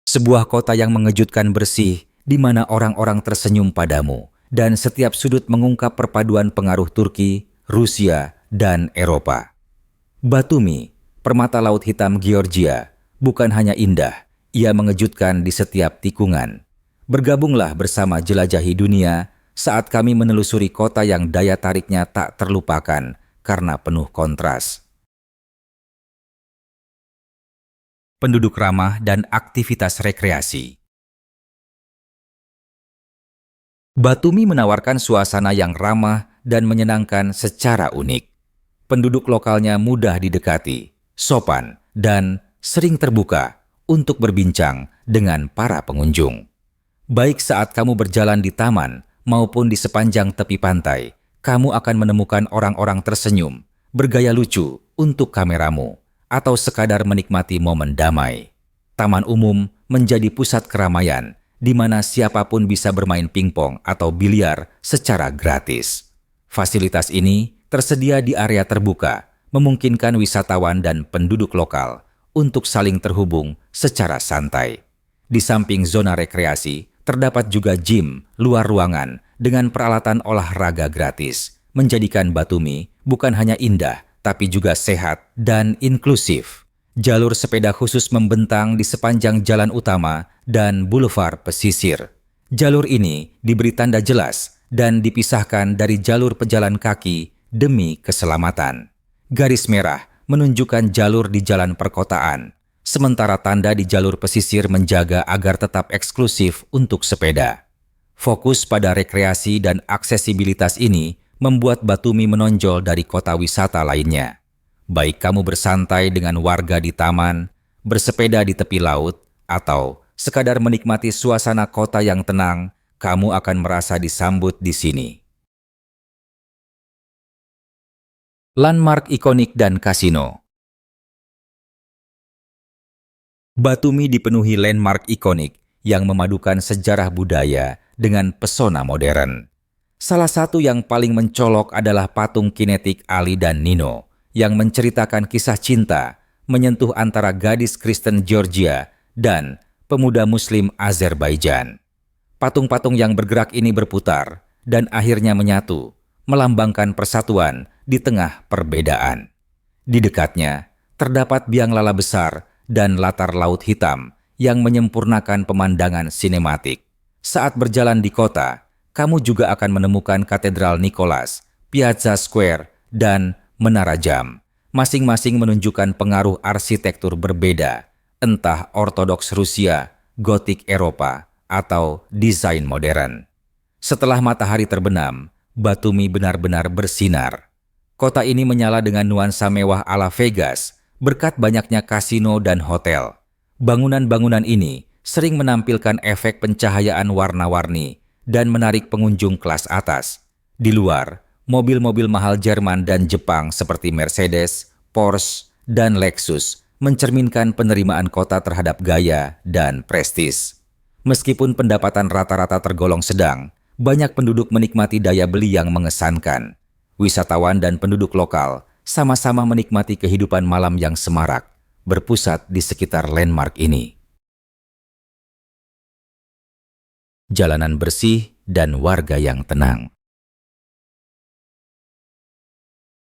Sebuah kota yang mengejutkan bersih, di mana orang-orang tersenyum padamu, dan setiap sudut mengungkap perpaduan pengaruh Turki, Rusia, dan Eropa. Batumi, permata laut hitam Georgia, bukan hanya indah, ia mengejutkan di setiap tikungan. Bergabunglah bersama jelajahi dunia saat kami menelusuri kota yang daya tariknya tak terlupakan karena penuh kontras. Penduduk ramah dan aktivitas rekreasi. Batumi menawarkan suasana yang ramah dan menyenangkan secara unik. Penduduk lokalnya mudah didekati, sopan, dan sering terbuka untuk berbincang dengan para pengunjung. Baik saat kamu berjalan di taman maupun di sepanjang tepi pantai, kamu akan menemukan orang-orang tersenyum, bergaya lucu untuk kameramu, atau sekadar menikmati momen damai. Taman umum menjadi pusat keramaian, di mana siapapun bisa bermain pingpong atau biliar secara gratis. Fasilitas ini tersedia di area terbuka, memungkinkan wisatawan dan penduduk lokal untuk saling terhubung secara santai. Di samping zona rekreasi, terdapat juga gym luar ruangan dengan peralatan olahraga gratis, menjadikan Batumi bukan hanya indah, tapi juga sehat dan inklusif. Jalur sepeda khusus membentang di sepanjang jalan utama dan boulevard pesisir. Jalur ini diberi tanda jelas dan dipisahkan dari jalur pejalan kaki demi keselamatan. Garis merah menunjukkan jalur di jalan perkotaan, sementara tanda di jalur pesisir menjaga agar tetap eksklusif untuk sepeda. Fokus pada rekreasi dan aksesibilitas ini membuat Batumi menonjol dari kota wisata lainnya. Baik kamu bersantai dengan warga di taman, bersepeda di tepi laut, atau sekadar menikmati suasana kota yang tenang, kamu akan merasa disambut di sini. Landmark ikonik dan kasino. Batumi dipenuhi landmark ikonik yang memadukan sejarah budaya dengan pesona modern. Salah satu yang paling mencolok adalah patung kinetik Ali dan Nino yang menceritakan kisah cinta menyentuh antara gadis Kristen Georgia dan pemuda Muslim Azerbaijan. Patung-patung yang bergerak ini berputar dan akhirnya menyatu, melambangkan persatuan di tengah perbedaan. Di dekatnya, terdapat biang lala besar dan latar laut hitam yang menyempurnakan pemandangan sinematik. Saat berjalan di kota, kamu juga akan menemukan Katedral Nicholas, Piazza Square, dan Menara Jam. Masing-masing menunjukkan pengaruh arsitektur berbeda, entah ortodoks Rusia, gotik Eropa, atau desain modern. Setelah matahari terbenam, Batumi benar-benar bersinar. Kota ini menyala dengan nuansa mewah ala Vegas, berkat banyaknya kasino dan hotel. Bangunan-bangunan ini sering menampilkan efek pencahayaan warna-warni dan menarik pengunjung kelas atas. Di luar, mobil-mobil mahal Jerman dan Jepang seperti Mercedes, Porsche, dan Lexus mencerminkan penerimaan kota terhadap gaya dan prestis. Meskipun pendapatan rata-rata tergolong sedang, banyak penduduk menikmati daya beli yang mengesankan. Wisatawan dan penduduk lokal sama-sama menikmati kehidupan malam yang semarak, berpusat di sekitar landmark ini. Jalanan bersih dan warga yang tenang.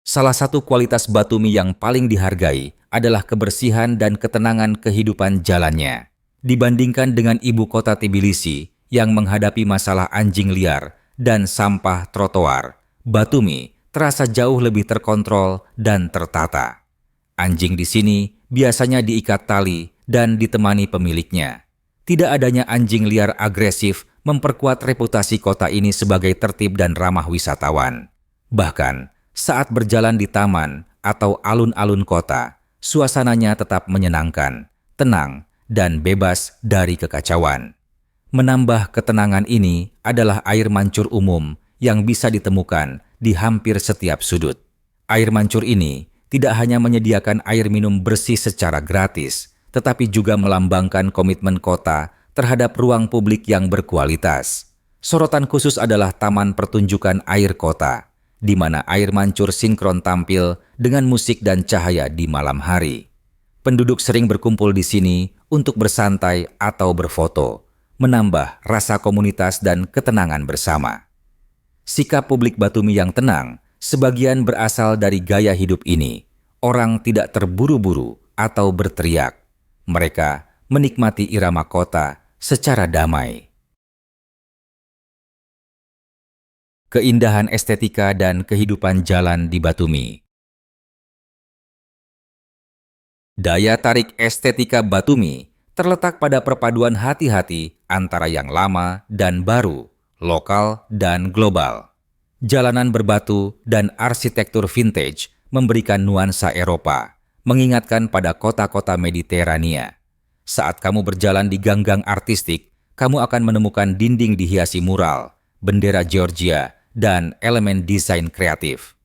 Salah satu kualitas Batumi yang paling dihargai adalah kebersihan dan ketenangan kehidupan jalannya. Dibandingkan dengan ibu kota Tbilisi yang menghadapi masalah anjing liar dan sampah trotoar, Batumi terasa jauh lebih terkontrol dan tertata. Anjing di sini biasanya diikat tali dan ditemani pemiliknya. Tidak adanya anjing liar agresif memperkuat reputasi kota ini sebagai tertib dan ramah wisatawan. Bahkan, saat berjalan di taman atau alun-alun kota, suasananya tetap menyenangkan, tenang, dan bebas dari kekacauan. Menambah ketenangan ini adalah air mancur umum yang bisa ditemukan di hampir setiap sudut. Air mancur ini tidak hanya menyediakan air minum bersih secara gratis, tetapi juga melambangkan komitmen kota terhadap ruang publik yang berkualitas. Sorotan khusus adalah Taman Pertunjukan Air Kota, di mana air mancur sinkron tampil dengan musik dan cahaya di malam hari. Penduduk sering berkumpul di sini untuk bersantai atau berfoto, menambah rasa komunitas dan ketenangan bersama. Sikap publik Batumi yang tenang sebagian berasal dari gaya hidup ini. Orang tidak terburu-buru atau berteriak. Mereka menikmati irama kota secara damai. Keindahan estetika dan kehidupan jalan di Batumi. Daya tarik estetika Batumi terletak pada perpaduan hati-hati antara yang lama dan baru, lokal dan global. Jalanan berbatu dan arsitektur vintage memberikan nuansa Eropa, mengingatkan pada kota-kota Mediterania. Saat kamu berjalan di gang-gang artistik, kamu akan menemukan dinding dihiasi mural, bendera Georgia, dan elemen desain kreatif.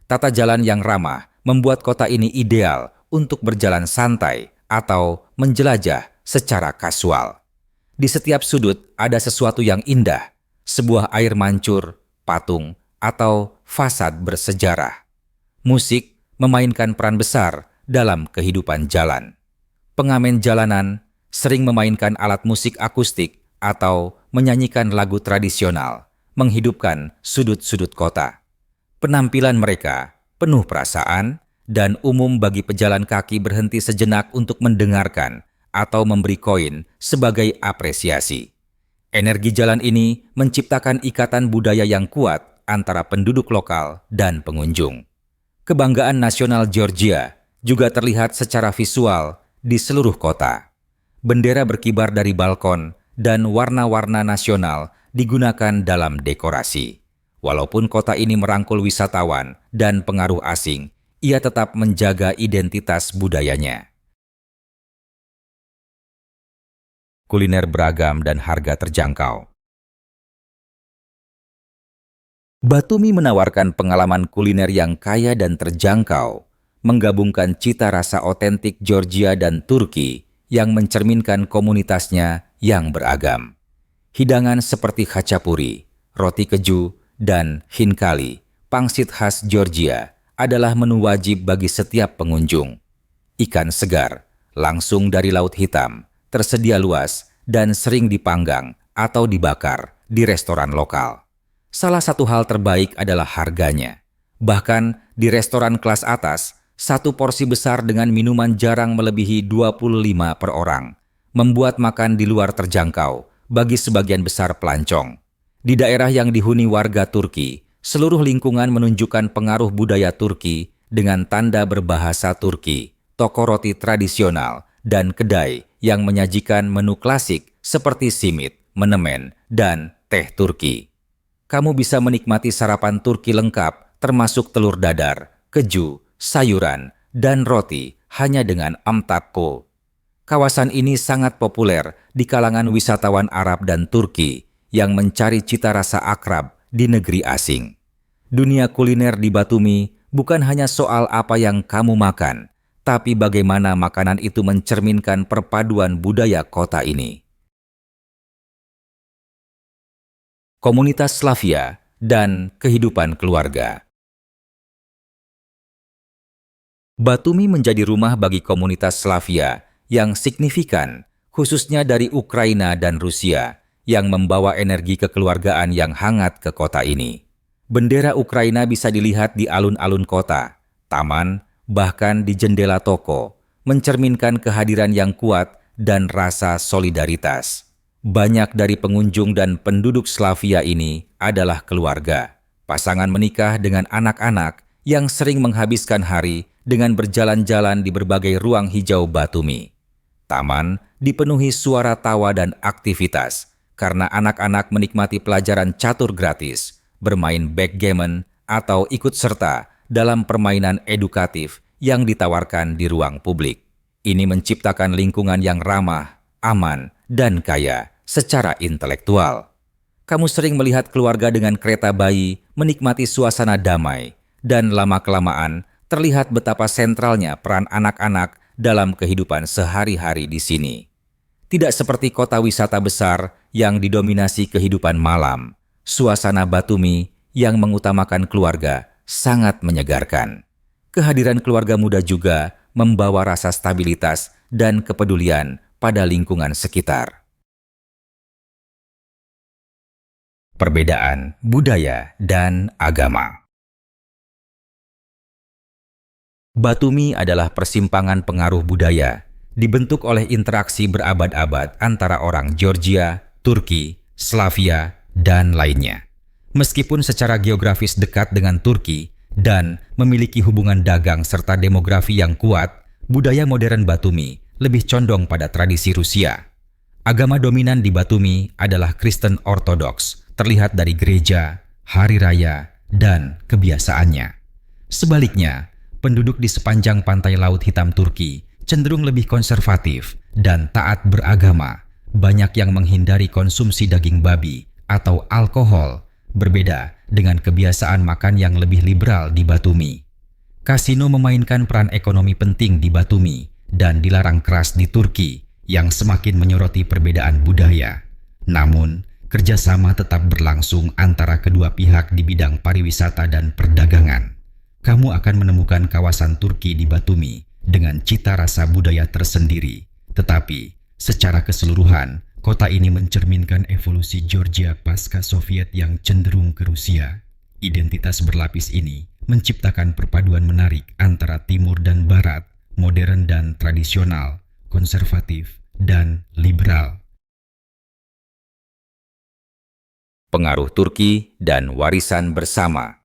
Tata jalan yang ramah membuat kota ini ideal untuk berjalan santai atau menjelajah secara kasual. Di setiap sudut ada sesuatu yang indah, sebuah air mancur, patung, atau fasad bersejarah. Musik memainkan peran besar dalam kehidupan jalan. Pengamen jalanan sering memainkan alat musik akustik atau menyanyikan lagu tradisional, menghidupkan sudut-sudut kota. Penampilan mereka penuh perasaan dan umum bagi pejalan kaki berhenti sejenak untuk mendengarkan atau memberi koin sebagai apresiasi. Energi jalan ini menciptakan ikatan budaya yang kuat antara penduduk lokal dan pengunjung. Kebanggaan nasional Georgia juga terlihat secara visual di seluruh kota. Bendera berkibar dari balkon dan warna-warna nasional digunakan dalam dekorasi. Walaupun kota ini merangkul wisatawan dan pengaruh asing, ia tetap menjaga identitas budayanya. Kuliner beragam dan harga terjangkau. Batumi menawarkan pengalaman kuliner yang kaya dan terjangkau, menggabungkan cita rasa otentik Georgia dan Turki yang mencerminkan komunitasnya yang beragam. Hidangan seperti khachapuri, roti keju, dan hinkali, pangsit khas Georgia, adalah menu wajib bagi setiap pengunjung. Ikan segar, langsung dari Laut Hitam, tersedia luas dan sering dipanggang atau dibakar di restoran lokal. Salah satu hal terbaik adalah harganya. Bahkan di restoran kelas atas, satu porsi besar dengan minuman jarang melebihi 25 per orang, membuat makan di luar terjangkau bagi sebagian besar pelancong. Di daerah yang dihuni warga Turki, seluruh lingkungan menunjukkan pengaruh budaya Turki dengan tanda berbahasa Turki, toko roti tradisional, dan kedai yang menyajikan menu klasik seperti simit, menemen, dan teh Turki. Kamu bisa menikmati sarapan Turki lengkap termasuk telur dadar, keju, sayuran, dan roti hanya dengan amtakko. Kawasan ini sangat populer di kalangan wisatawan Arab dan Turki yang mencari cita rasa akrab di negeri asing. Dunia kuliner di Batumi bukan hanya soal apa yang kamu makan, tapi bagaimana makanan itu mencerminkan perpaduan budaya kota ini. Komunitas Slavia dan kehidupan keluarga. Batumi menjadi rumah bagi komunitas Slavia yang signifikan, khususnya dari Ukraina dan Rusia, yang membawa energi kekeluargaan yang hangat ke kota ini. Bendera Ukraina bisa dilihat di alun-alun kota, taman, bahkan di jendela toko, mencerminkan kehadiran yang kuat dan rasa solidaritas. Banyak dari pengunjung dan penduduk Slavia ini adalah keluarga, pasangan menikah dengan anak-anak yang sering menghabiskan hari dengan berjalan-jalan di berbagai ruang hijau Batumi. Taman dipenuhi suara tawa dan aktivitas karena anak-anak menikmati pelajaran catur gratis, bermain backgammon, atau ikut serta dalam permainan edukatif yang ditawarkan di ruang publik. Ini menciptakan lingkungan yang ramah, aman, dan kaya secara intelektual. Kamu sering melihat keluarga dengan kereta bayi menikmati suasana damai, dan lama-kelamaan terlihat betapa sentralnya peran anak-anak dalam kehidupan sehari-hari di sini. Tidak seperti kota wisata besar yang didominasi kehidupan malam, suasana Batumi yang mengutamakan keluarga sangat menyegarkan. Kehadiran keluarga muda juga membawa rasa stabilitas dan kepedulian pada lingkungan sekitar. Perbedaan budaya dan agama. Batumi adalah persimpangan pengaruh budaya, dibentuk oleh interaksi berabad-abad antara orang Georgia, Turki, Slavia, dan lainnya. Meskipun secara geografis dekat dengan Turki dan memiliki hubungan dagang serta demografi yang kuat, budaya modern Batumi lebih condong pada tradisi Rusia. Agama dominan di Batumi adalah Kristen Ortodoks, terlihat dari gereja, hari raya, dan kebiasaannya. Sebaliknya, penduduk di sepanjang pantai Laut Hitam Turki cenderung lebih konservatif dan taat beragama. Banyak yang menghindari konsumsi daging babi atau alkohol, berbeda dengan kebiasaan makan yang lebih liberal di Batumi. Kasino memainkan peran ekonomi penting di Batumi dan dilarang keras di Turki yang semakin menyoroti perbedaan budaya. Namun, kerjasama tetap berlangsung antara kedua pihak di bidang pariwisata dan perdagangan. Kamu akan menemukan kawasan Turki di Batumi dengan cita rasa budaya tersendiri. Tetapi, secara keseluruhan, kota ini mencerminkan evolusi Georgia pasca Soviet yang cenderung ke Rusia. Identitas berlapis ini menciptakan perpaduan menarik antara timur dan barat, modern dan tradisional, konservatif dan liberal. Pengaruh Turki dan warisan bersama.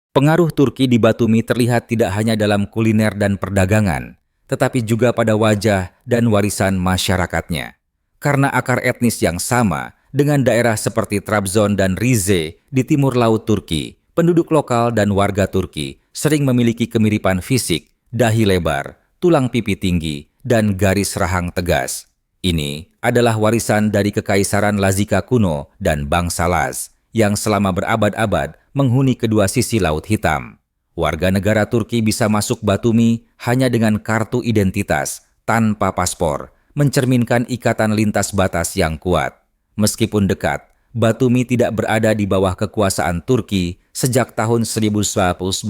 Pengaruh Turki di Batumi terlihat tidak hanya dalam kuliner dan perdagangan, tetapi juga pada wajah dan warisan masyarakatnya. Karena akar etnis yang sama dengan daerah seperti Trabzon dan Rize di timur laut Turki, penduduk lokal dan warga Turki sering memiliki kemiripan fisik, dahi lebar, tulang pipi tinggi, dan garis rahang tegas. Ini adalah warisan dari Kekaisaran Lazika kuno dan bangsa Laz yang selama berabad-abad menghuni kedua sisi Laut Hitam. Warga negara Turki bisa masuk Batumi hanya dengan kartu identitas tanpa paspor, mencerminkan ikatan lintas batas yang kuat. Meskipun dekat, Batumi tidak berada di bawah kekuasaan Turki sejak tahun 1921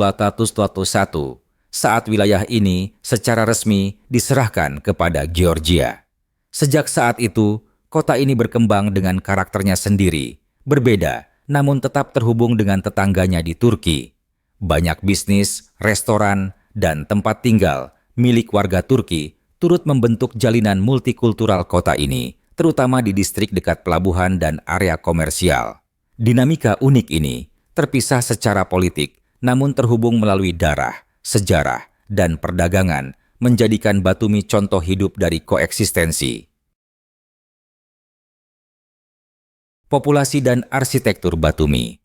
saat wilayah ini secara resmi diserahkan kepada Georgia. Sejak saat itu, kota ini berkembang dengan karakternya sendiri, berbeda namun tetap terhubung dengan tetangganya di Turki. Banyak bisnis, restoran, dan tempat tinggal milik warga Turki turut membentuk jalinan multikultural kota ini, terutama di distrik dekat pelabuhan dan area komersial. Dinamika unik ini terpisah secara politik, namun terhubung melalui darah, sejarah, dan perdagangan, menjadikan Batumi contoh hidup dari koeksistensi. Populasi dan arsitektur Batumi.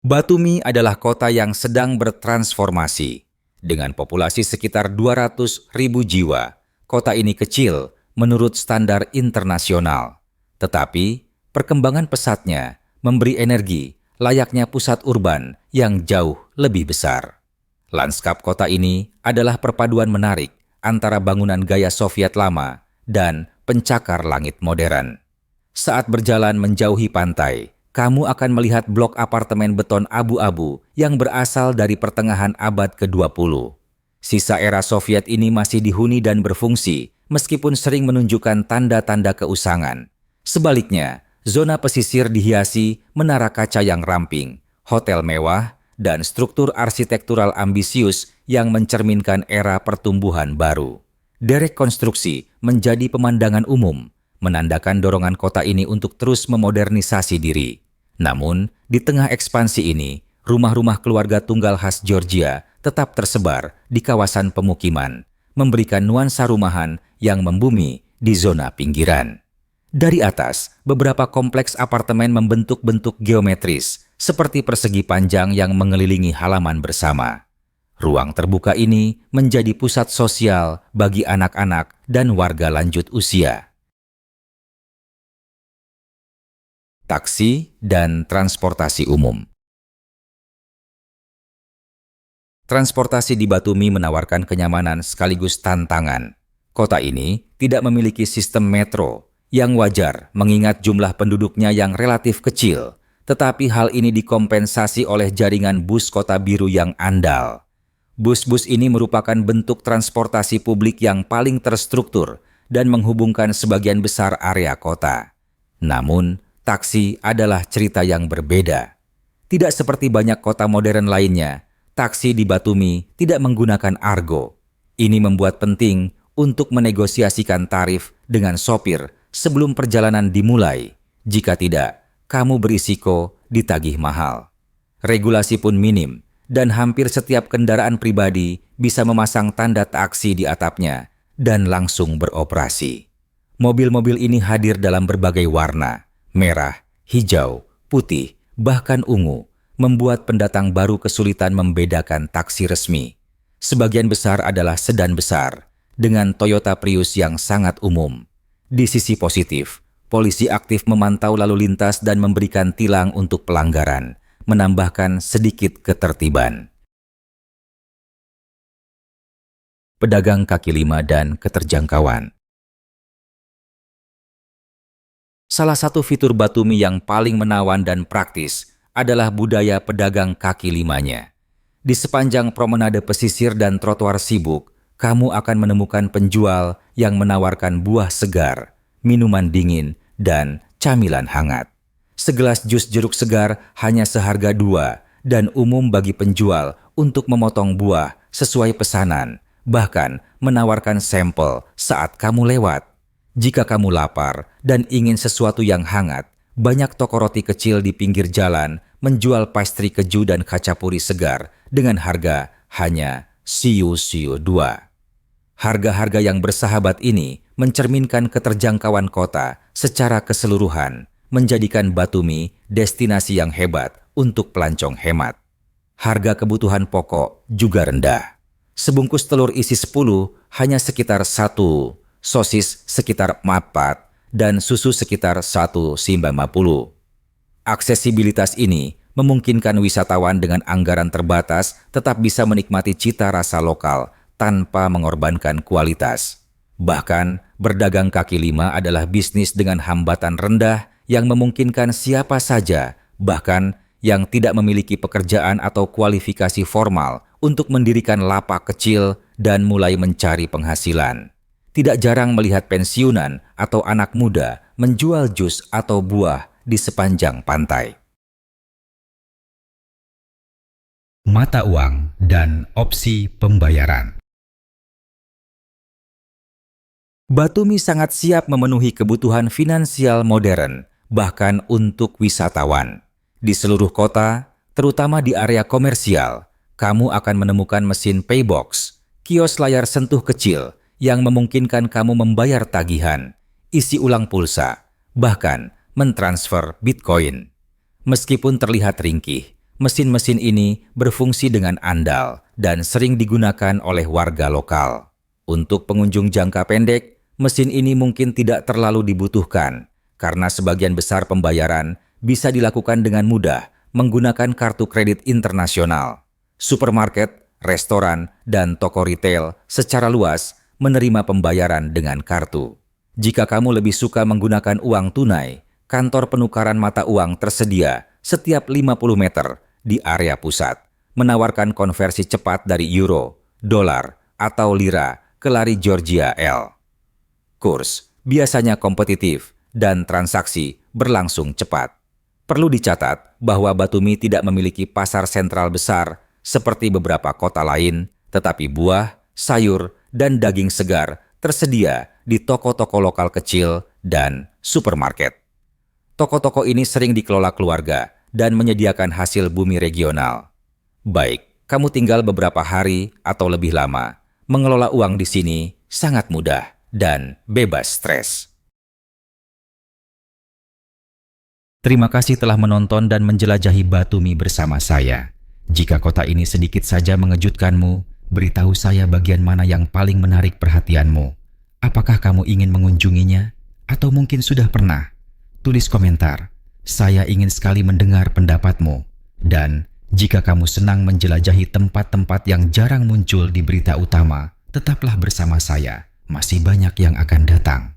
Batumi adalah kota yang sedang bertransformasi. Dengan populasi sekitar 200.000 jiwa, kota ini kecil menurut standar internasional. Tetapi, perkembangan pesatnya memberi energi layaknya pusat urban yang jauh lebih besar. Lanskap kota ini adalah perpaduan menarik antara bangunan gaya Soviet lama dan pencakar langit modern. Saat berjalan menjauhi pantai, kamu akan melihat blok apartemen beton abu-abu yang berasal dari pertengahan abad ke-20. Sisa era Soviet ini masih dihuni dan berfungsi, meskipun sering menunjukkan tanda-tanda keusangan. Sebaliknya, zona pesisir dihiasi menara kaca yang ramping, hotel mewah, dan struktur arsitektural ambisius yang mencerminkan era pertumbuhan baru. Derek konstruksi menjadi pemandangan umum, menandakan dorongan kota ini untuk terus memodernisasi diri. Namun, di tengah ekspansi ini, rumah-rumah keluarga tunggal khas Georgia tetap tersebar di kawasan pemukiman, memberikan nuansa rumahan yang membumi di zona pinggiran. Dari atas, beberapa kompleks apartemen membentuk bentuk geometris, seperti persegi panjang yang mengelilingi halaman bersama. Ruang terbuka ini menjadi pusat sosial bagi anak-anak dan warga lanjut usia. Taksi dan transportasi umum. Transportasi di Batumi menawarkan kenyamanan sekaligus tantangan. Kota ini tidak memiliki sistem metro, yang wajar mengingat jumlah penduduknya yang relatif kecil, Tetapi hal ini dikompensasi oleh jaringan bus kota biru yang andal. Bus-bus ini merupakan bentuk transportasi publik yang paling terstruktur dan menghubungkan sebagian besar area kota. Namun, taksi adalah cerita yang berbeda. Tidak seperti banyak kota modern lainnya, taksi di Batumi tidak menggunakan argo. Ini membuat penting untuk menegosiasikan tarif dengan sopir sebelum perjalanan dimulai. Jika tidak, kamu berisiko ditagih mahal. Regulasi pun minim, dan hampir setiap kendaraan pribadi bisa memasang tanda taksi di atapnya dan langsung beroperasi. Mobil-mobil ini hadir dalam berbagai warna, merah, hijau, putih, bahkan ungu, membuat pendatang baru kesulitan membedakan taksi resmi. Sebagian besar adalah sedan besar, dengan Toyota Prius yang sangat umum. Di sisi positif, polisi aktif memantau lalu lintas dan memberikan tilang untuk pelanggaran, menambahkan sedikit ketertiban. Pedagang kaki lima dan keterjangkauan. Salah satu fitur Batumi yang paling menawan dan praktis adalah budaya pedagang kaki limanya. Di sepanjang promenade pesisir dan trotoar sibuk, kamu akan menemukan penjual yang menawarkan buah segar, minuman dingin, dan camilan hangat. Segelas jus jeruk segar hanya seharga 2 dan umum bagi penjual untuk memotong buah sesuai pesanan, bahkan menawarkan sampel saat kamu lewat. Jika kamu lapar dan ingin sesuatu yang hangat, banyak toko roti kecil di pinggir jalan menjual pastry keju dan kacapuri segar dengan harga hanya siu-siu 2. Harga-harga yang bersahabat ini mencerminkan keterjangkauan kota secara keseluruhan, menjadikan Batumi destinasi yang hebat untuk pelancong hemat. Harga kebutuhan pokok juga rendah. Sebungkus telur isi 10 hanya sekitar 1, sosis sekitar 4, dan susu sekitar 1,50. Aksesibilitas ini memungkinkan wisatawan dengan anggaran terbatas tetap bisa menikmati cita rasa lokal tanpa mengorbankan kualitas. Bahkan, berdagang kaki lima adalah bisnis dengan hambatan rendah yang memungkinkan siapa saja, bahkan yang tidak memiliki pekerjaan atau kualifikasi formal untuk mendirikan lapak kecil dan mulai mencari penghasilan. Tidak jarang melihat pensiunan atau anak muda menjual jus atau buah di sepanjang pantai. Mata uang dan opsi pembayaran. Batumi sangat siap memenuhi kebutuhan finansial modern, bahkan untuk wisatawan. Di seluruh kota, terutama di area komersial, kamu akan menemukan mesin paybox, kios layar sentuh kecil yang memungkinkan kamu membayar tagihan, isi ulang pulsa, bahkan mentransfer Bitcoin. Meskipun terlihat ringkih, mesin-mesin ini berfungsi dengan andal dan sering digunakan oleh warga lokal. Untuk pengunjung jangka pendek, mesin ini mungkin tidak terlalu dibutuhkan karena sebagian besar pembayaran bisa dilakukan dengan mudah menggunakan kartu kredit internasional. Supermarket, restoran, dan toko retail secara luas menerima pembayaran dengan kartu. Jika kamu lebih suka menggunakan uang tunai, kantor penukaran mata uang tersedia setiap 50 meter di area pusat, menawarkan konversi cepat dari euro, dolar, atau lira ke lari Georgia L. Kurs biasanya kompetitif dan transaksi berlangsung cepat. Perlu dicatat bahwa Batumi tidak memiliki pasar sentral besar seperti beberapa kota lain, tetapi buah, sayur, dan daging segar tersedia di toko-toko lokal kecil dan supermarket. Toko-toko ini sering dikelola keluarga dan menyediakan hasil bumi regional. Baik, kamu tinggal beberapa hari atau lebih lama, mengelola uang di sini sangat mudah dan bebas stres. Terima kasih telah menonton dan menjelajahi Batumi bersama saya. Jika kota ini sedikit saja mengejutkanmu, beritahu saya bagian mana yang paling menarik perhatianmu. Apakah kamu ingin mengunjunginya? Atau mungkin sudah pernah? Tulis komentar. Saya ingin sekali mendengar pendapatmu. Dan jika kamu senang menjelajahi tempat-tempat yang jarang muncul di berita utama, tetaplah bersama saya. Masih banyak yang akan datang.